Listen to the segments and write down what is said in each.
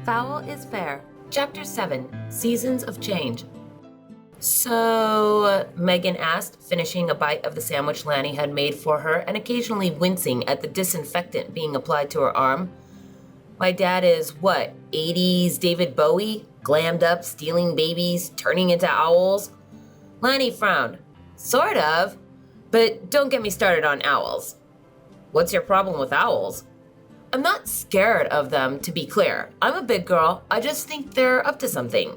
Foul is Fair. Chapter 7, Seasons of Change. So, Megan asked, finishing a bite of the sandwich Lanny had made for her and occasionally wincing at the disinfectant being applied to her arm. My dad is, what, 80s David Bowie? Glammed up, stealing babies, turning into owls? Lanny frowned. Sort of, but don't get me started on owls. What's your problem with owls? I'm not scared of them, to be clear. I'm a big girl. I just think they're up to something.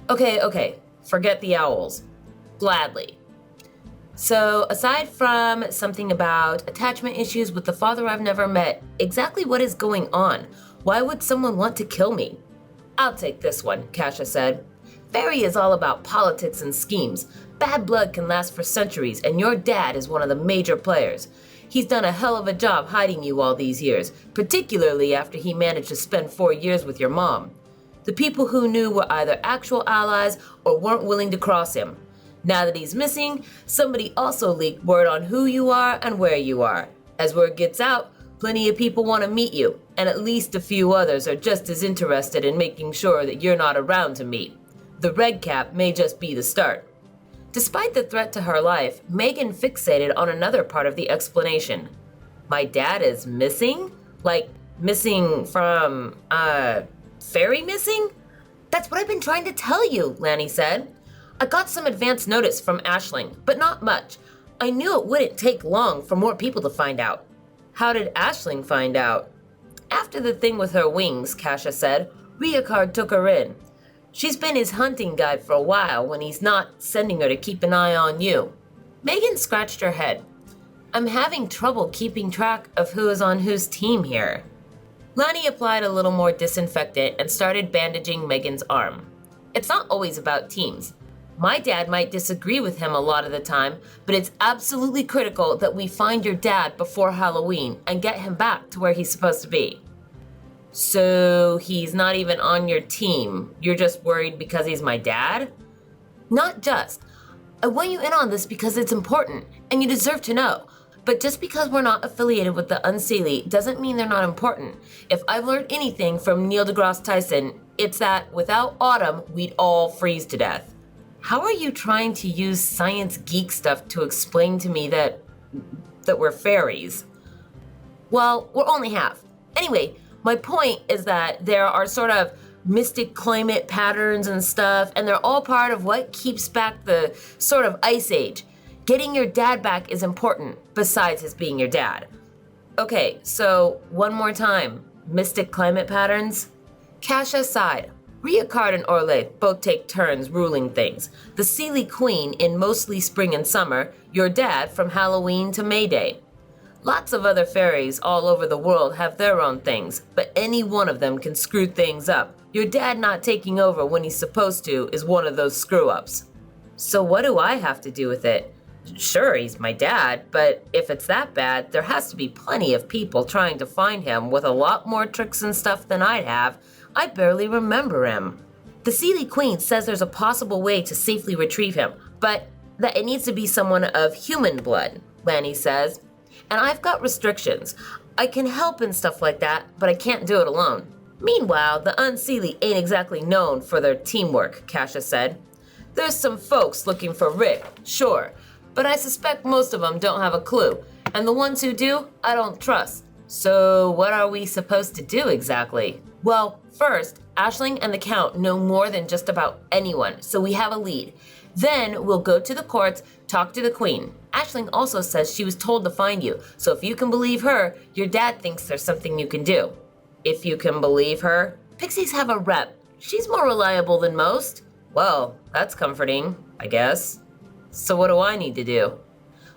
Okay. Forget the owls. Gladly. So, aside from something about attachment issues with the father I've never met, exactly what is going on? Why would someone want to kill me? I'll take this one, Kasha said. Fairy is all about politics and schemes. Bad blood can last for centuries, and your dad is one of the major players. He's done a hell of a job hiding you all these years, particularly after he managed to spend 4 years with your mom. The people who knew were either actual allies or weren't willing to cross him. Now that he's missing, somebody also leaked word on who you are and where you are. As word gets out, plenty of people want to meet you, and at least a few others are just as interested in making sure that you're not around to meet. The red cap may just be the start. Despite the threat to her life, Megan fixated on another part of the explanation. My dad is missing? Like, missing from, Fairy missing? That's what I've been trying to tell you, Lanny said. I got some advance notice from Aisling, but not much. I knew it wouldn't take long for more people to find out. How did Aisling find out? After the thing with her wings, Kasha said, Riakard took her in. She's been his hunting guide for a while when he's not sending her to keep an eye on you. Megan scratched her head. I'm having trouble keeping track of who is on whose team here. Lanny applied a little more disinfectant and started bandaging Megan's arm. It's not always about teams. My dad might disagree with him a lot of the time, but it's absolutely critical that we find your dad before Halloween and get him back to where he's supposed to be. So he's not even on your team. You're just worried because he's my dad? Not just. I want you in on this because it's important, and you deserve to know. But just because we're not affiliated with the Unseelie doesn't mean they're not important. If I've learned anything from Neil deGrasse Tyson, it's that without Autumn, we'd all freeze to death. How are you trying to use science geek stuff to explain to me that we're fairies? Well, we're only half. Anyway, my point is that there are sort of mystic climate patterns and stuff, and they're all part of what keeps back the sort of ice age. Getting your dad back is important, besides his being your dad. Okay, so one more time. Mystic climate patterns? Kasha sighed. Riakard and Orle both take turns ruling things. The Seelie Queen in mostly spring and summer, your dad from Halloween to May Day. Lots of other fairies all over the world have their own things, but any one of them can screw things up. Your dad not taking over when he's supposed to is one of those screw-ups. So what do I have to do with it? Sure, he's my dad, but if it's that bad, there has to be plenty of people trying to find him with a lot more tricks and stuff than I'd have. I barely remember him. The Seelie Queen says there's a possible way to safely retrieve him, but that it needs to be someone of human blood, Lanny says. And I've got restrictions. I can help and stuff like that, but I can't do it alone. Meanwhile, the Unseelie ain't exactly known for their teamwork, Kasha said. There's some folks looking for Rick, sure, but I suspect most of them don't have a clue, and the ones who do, I don't trust. So what are we supposed to do exactly? Well, first, Aisling and the Count know more than just about anyone, so we have a lead. Then we'll go to the courts, talk to the Queen. Aisling also says she was told to find you, so if you can believe her, your dad thinks there's something you can do. If you can believe her? Pixies have a rep. She's more reliable than most. Well, that's comforting, I guess. So what do I need to do?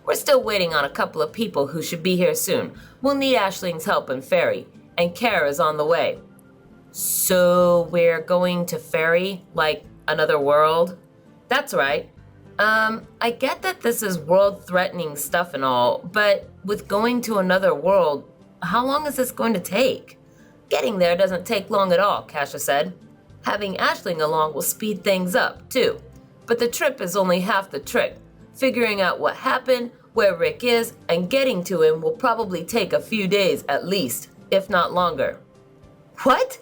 We're still waiting on a couple of people who should be here soon. We'll need Aisling's help in Fairy, and Care is on the way. So we're going to Fairy, like another world? That's right. I get that this is world-threatening stuff and all, but with going to another world, how long is this going to take? Getting there doesn't take long at all, Kasha said. Having Aisling along will speed things up, too. But the trip is only half the trick. Figuring out what happened, where Rick is, and getting to him will probably take a few days at least, if not longer. What?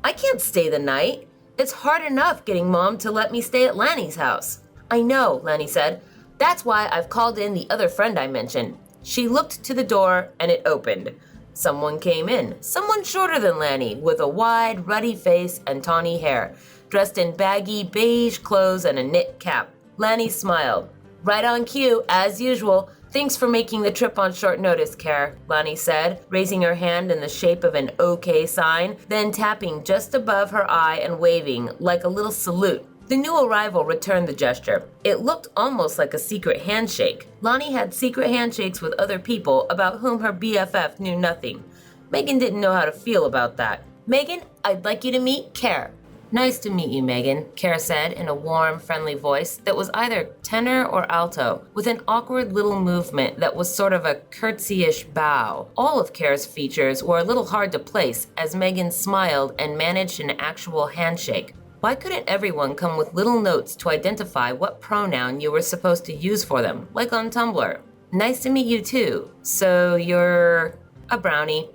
I can't stay the night. It's hard enough getting Mom to let me stay at Lanny's house. I know, Lanny said. That's why I've called in the other friend I mentioned. She looked to the door and it opened. Someone came in, someone shorter than Lanny, with a wide, ruddy face and tawny hair, dressed in baggy, beige clothes and a knit cap. Lanny smiled. Right on cue, as usual. Thanks for making the trip on short notice, Care, Lanny said, raising her hand in the shape of an OK sign, then tapping just above her eye and waving like a little salute. The new arrival returned the gesture. It looked almost like a secret handshake. Lonnie had secret handshakes with other people about whom her BFF knew nothing. Megan didn't know how to feel about that. Megan, I'd like you to meet Care. Nice to meet you, Megan, Care said in a warm, friendly voice that was either tenor or alto, with an awkward little movement that was sort of a curtsy-ish bow. All of Care's features were a little hard to place as Megan smiled and managed an actual handshake. Why couldn't everyone come with little notes to identify what pronoun you were supposed to use for them, like on Tumblr? Nice to meet you too. So you're a brownie.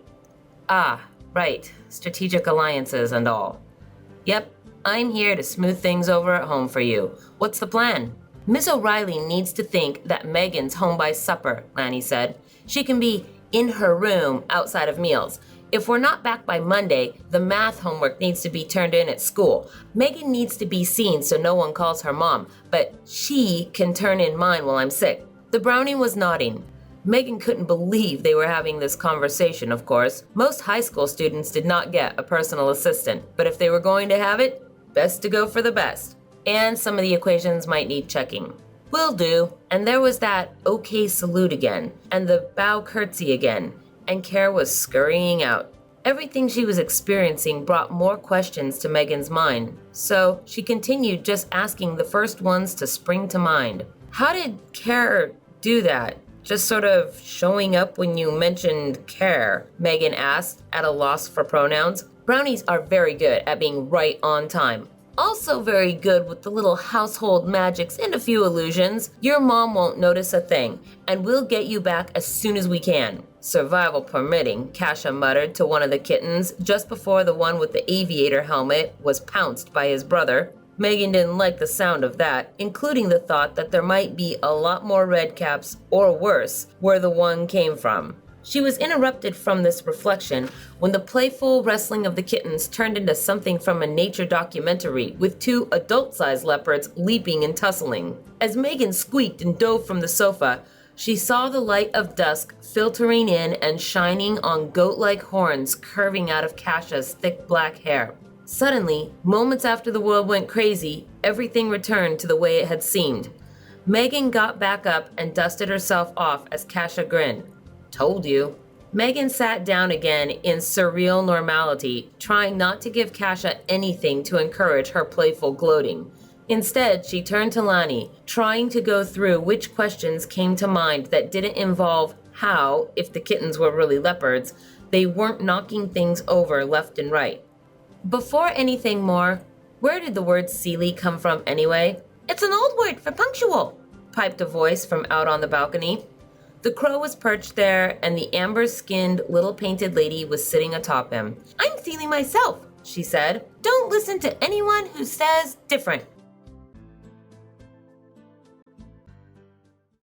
Ah, right. Strategic alliances and all. Yep, I'm here to smooth things over at home for you. What's the plan? Miss O'Reilly needs to think that Megan's home by supper, Lanny said. She can be in her room outside of meals. If we're not back by Monday, the math homework needs to be turned in at school. Megan needs to be seen so no one calls her mom, but she can turn in mine while I'm sick. The brownie was nodding. Megan couldn't believe they were having this conversation, of course. Most high school students did not get a personal assistant, but if they were going to have it, best to go for the best. And some of the equations might need checking. Will do. And there was that okay salute again, and the bow curtsy again, and Care was scurrying out. Everything she was experiencing brought more questions to Megan's mind, so she continued just asking the first ones to spring to mind. How did Care do that? Just sort of showing up when you mentioned Care, Megan asked, at a loss for pronouns. Brownies are very good at being right on time. Also very good with the little household magics and a few illusions. Your mom won't notice a thing, and we'll get you back as soon as we can. Survival permitting, Kasha muttered to one of the kittens just before the one with the aviator helmet was pounced by his brother. Megan didn't like the sound of that, including the thought that there might be a lot more redcaps, or worse, where the one came from. She was interrupted from this reflection when the playful wrestling of the kittens turned into something from a nature documentary with two adult-sized leopards leaping and tussling. As Megan squeaked and dove from the sofa, she saw the light of dusk filtering in and shining on goat-like horns curving out of Kasha's thick black hair. Suddenly, moments after the world went crazy, everything returned to the way it had seemed. Megan got back up and dusted herself off as Kasha grinned. Told you. Megan sat down again in surreal normality, trying not to give Kasha anything to encourage her playful gloating. Instead, she turned to Lanny, trying to go through which questions came to mind that didn't involve how, if the kittens were really leopards, they weren't knocking things over left and right. Before anything more, where did the word Sealy come from anyway? It's an old word for punctual, piped a voice from out on the balcony. The crow was perched there, and the amber-skinned little painted lady was sitting atop him. I'm Sealy myself, she said. Don't listen to anyone who says different.